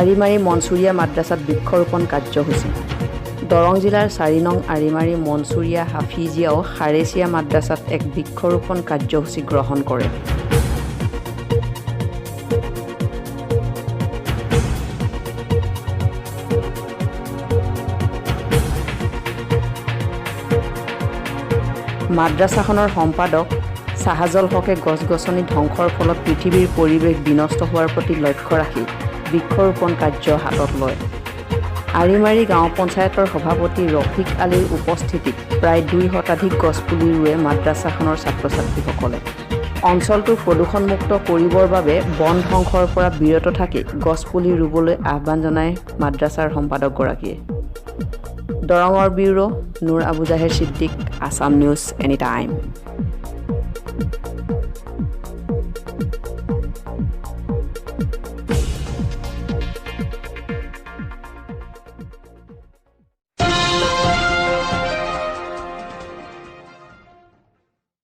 আৰিমাৰী মনচুৰীয়া মাদ্ৰাছাত বৃক্ষৰোপণ কাৰ্যসূচী দৰং জিলাৰ 4 নং আৰিমাৰী মনচুৰীয়া হাফিজিয়াও খাৰেচিয়া মাদ্ৰাছাত এক বৃক্ষৰোপণ কাৰ্যসূচী গ্ৰহণ কৰে। মাদ্ৰাছাখনৰ সম্পাদক চাহাজল হকে গছ-গছনি ধ্বংসৰ ফলত পৃথিৱীৰ পৰিৱেশ বিনষ্ট হোৱাৰ প্ৰতি লক্ষ্য ৰাখি বৃক্ষৰোপণ কাৰ্য হাতত লয়। আৰিমাৰী গাঁও পঞ্চায়তৰ সভাপতি ৰফিক আলীৰ উপস্থিতিত প্ৰায় 2 শতাধিক গছপুলি ৰুৱে মাদ্ৰাছাখনৰ ছাত্ৰ-ছাত্ৰীসকলে। অঞ্চলটো প্ৰদূষণমুক্ত কৰিবৰ বাবে বন ধ্বংসৰ পৰা বিৰত থাকি গছপুলি ৰুবলৈ আহ্বান জনায় মাদ্ৰাছাৰ সম্পাদকগৰাকীয়ে। দৰঙৰ bureau Nur Abu Jaher Siddique, Assam news any time.